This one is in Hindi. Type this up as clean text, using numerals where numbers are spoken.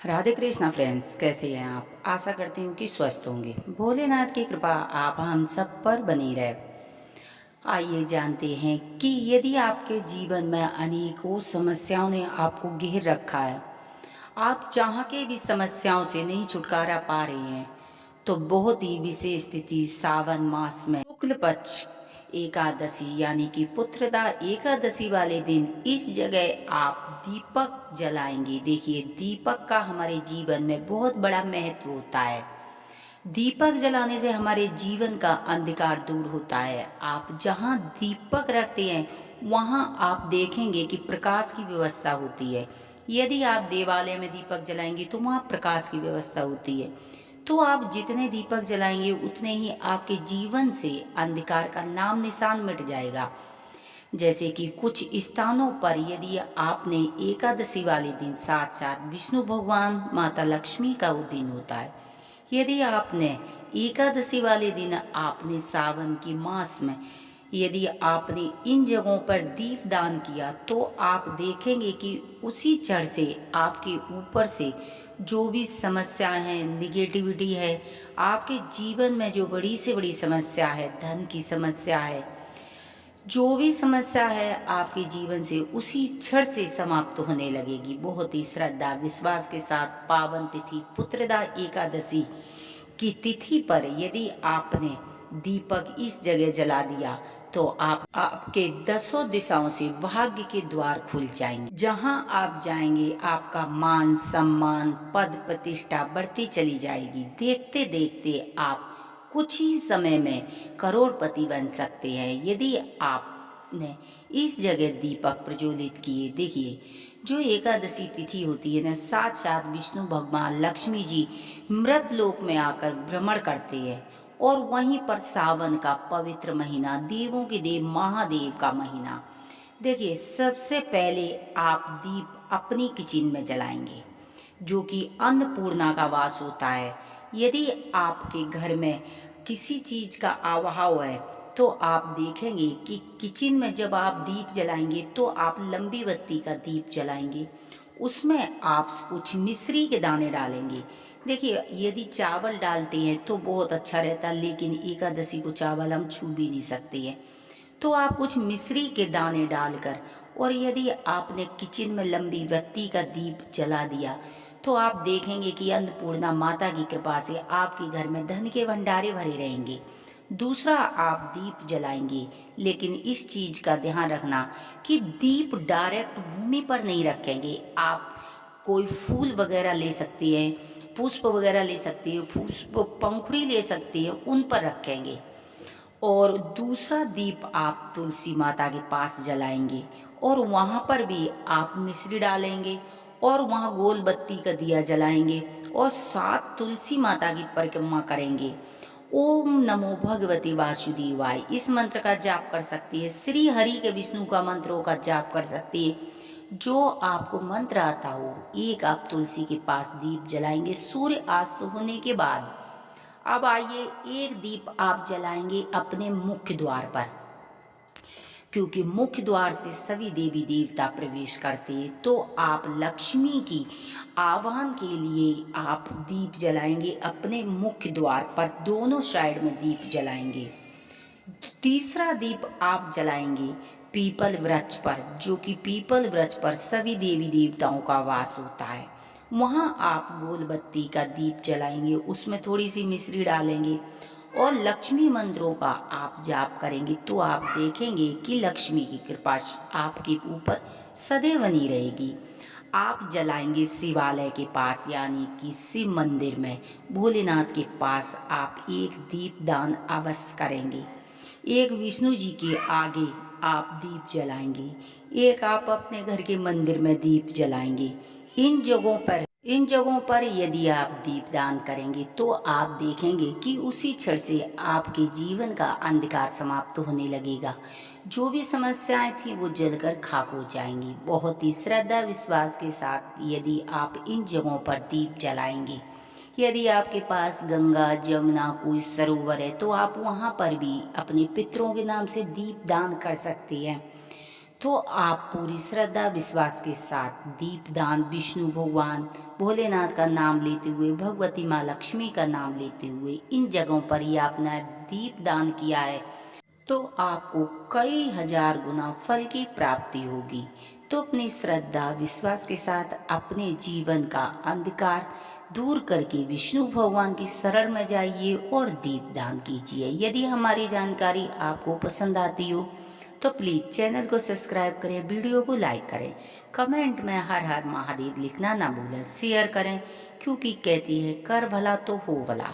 राधे कृष्णा फ्रेंड्स, कैसे हैं आप। आशा करती हूँ कि स्वस्थ होंगे। भोलेनाथ की कृपा आप हम सब पर बनी रहे। आइए जानते हैं कि यदि आपके जीवन में अनेकों समस्याओं ने आपको घेर रखा है, आप चाह के भी समस्याओं से नहीं छुटकारा पा रहे हैं, तो बहुत ही विशेष तिथि सावन मास में शुक्ल पक्ष एकादशी यानी कि पुत्रदा एकादशी वाले दिन इस जगह आप दीपक जलाएंगे। देखिए, दीपक का हमारे जीवन में बहुत बड़ा महत्व होता है। दीपक जलाने से हमारे जीवन का अंधकार दूर होता है। आप जहाँ दीपक रखते हैं वहाँ आप देखेंगे कि प्रकाश की व्यवस्था होती है। यदि आप देवालय में दीपक जलाएंगे तो वहाँ प्रकाश की व्यवस्था होती है। तो आप जितने दीपक जलाएंगे उतने ही आपके जीवन से अंधकार का नाम निशान मिट जाएगा। जैसे कि कुछ स्थानों पर यदि आपने एकादशी वाले दिन साक्षात विष्णु भगवान माता लक्ष्मी का वो दिन होता है, यदि आपने एकादशी वाले दिन आपने सावन की मास में यदि आपने इन जगहों पर दीप दान किया तो आप देखेंगे कि उसी क्षण से आपके ऊपर से जो भी समस्याएं हैं, निगेटिविटी है, आपके जीवन में जो बड़ी से बड़ी समस्या है, धन की समस्या है, जो भी समस्या है आपके जीवन से उसी क्षण से समाप्त होने लगेगी। बहुत ही श्रद्धा विश्वास के साथ पावन तिथि पुत्रदा एकादशी की तिथि पर यदि आपने दीपक इस जगह जला दिया तो आपके दसों दिशाओं से भाग्य के द्वार खुल जाएंगे। जहां आप जाएंगे आपका मान सम्मान पद प्रतिष्ठा बढ़ती चली जाएगी। देखते देखते आप कुछ ही समय में करोड़पति बन सकते हैं यदि आपने इस जगह दीपक प्रज्वलित किए। देखिए, जो एकादशी तिथि होती है ना, साक्षात विष्णु भगवान लक्ष्मी जी मृत लोक में आकर भ्रमण करते हैं। और वहीं पर सावन का पवित्र महीना, देवों के देव महादेव का महीना। देखिए, सबसे पहले आप दीप अपनी किचन में जलाएंगे, जो कि अन्नपूर्णा का वास होता है। यदि आपके घर में किसी चीज का अभाव है तो आप देखेंगे कि किचन में जब आप दीप जलाएंगे तो आप लंबी बत्ती का दीप जलाएंगे, उसमें आप कुछ मिश्री के दाने डालेंगे। देखिए, यदि चावल डालते हैं तो बहुत अच्छा रहता है, लेकिन एकादशी को चावल हम छू भी नहीं सकते हैं। तो आप कुछ मिश्री के दाने डालकर और यदि आपने किचन में लंबी बत्ती का दीप जला दिया तो आप देखेंगे कि अन्नपूर्णा माता की कृपा से आपके घर में धन के भंडारे भरे रहेंगे। दूसरा, आप दीप जलाएंगे, लेकिन इस चीज का ध्यान रखना कि दीप डायरेक्ट भूमि पर नहीं रखेंगे। आप कोई फूल वगैरह ले सकती हैं, पुष्प वगैरह ले सकती है, पुष्प पंखुड़ी ले सकती है, उन पर रखेंगे। और दूसरा दीप आप तुलसी माता के पास जलाएंगे और वहाँ पर भी आप मिश्री डालेंगे और वहाँ गोल बत्ती का दिया जलाएंगे और साथ तुलसी माता की परिक्रमा करेंगे। ओम नमो भगवती वासुदेवाय इस मंत्र का जाप कर सकती है। श्री हरि के विष्णु का मंत्रों का जाप कर सकती है। जो आपको मंत्र आता हो, एक आप तुलसी के पास दीप जलाएंगे सूर्य अस्त होने के बाद। अब आइए, एक दीप आप जलाएंगे अपने मुख्य द्वार पर, क्योंकि मुख्य द्वार से सभी देवी देवता प्रवेश करते हैं। तो आप लक्ष्मी की आह्वान के लिए आप दीप जलाएंगे अपने मुख्य द्वार पर, दोनों साइड में दीप जलाएंगे। तीसरा दीप आप जलाएंगे पीपल वृक्ष पर, जो कि पीपल वृक्ष पर सभी देवी देवताओं का वास होता है। वहाँ आप गोल बत्ती का दीप जलाएंगे, उसमें थोड़ी सी मिश्री डालेंगे और लक्ष्मी मंत्रों का आप जाप करेंगे तो आप देखेंगे कि लक्ष्मी की कृपा आपके ऊपर सदैव बनी रहेगी। आप जलाएंगे शिवालय के पास यानी कि शिव मंदिर में, भोलेनाथ के पास आप एक दीप दान अवश्य करेंगे। एक विष्णु जी के आगे आप दीप जलाएंगे, एक आप अपने घर के मंदिर में दीप जलाएंगे। इन जगहों पर यदि आप दीपदान करेंगे तो आप देखेंगे कि उसी क्षण से आपके जीवन का अंधकार समाप्त होने लगेगा। जो भी समस्याएं थी वो जलकर खाक हो जाएंगी। बहुत ही श्रद्धा विश्वास के साथ यदि आप इन जगहों पर दीप जलाएंगे, यदि आपके पास गंगा जमुना कोई सरोवर है तो आप वहाँ पर भी अपने पितरों के नाम से दीप दान कर सकते हैं। तो आप पूरी श्रद्धा विश्वास के साथ दीपदान विष्णु भगवान भोलेनाथ का नाम लेते हुए, भगवती माँ लक्ष्मी का नाम लेते हुए इन जगहों पर ही आपने दीपदान किया है तो आपको कई हजार गुना फल की प्राप्ति होगी। तो अपनी श्रद्धा विश्वास के साथ अपने जीवन का अंधकार दूर करके विष्णु भगवान की शरण में जाइए और दीपदान कीजिए। यदि हमारी जानकारी आपको पसंद आती हो तो प्लीज़ चैनल को सब्सक्राइब करें, वीडियो को लाइक करें, कमेंट में हर हर महादेव लिखना ना भूलें, शेयर करें, क्योंकि कहती है कर भला तो हो भला।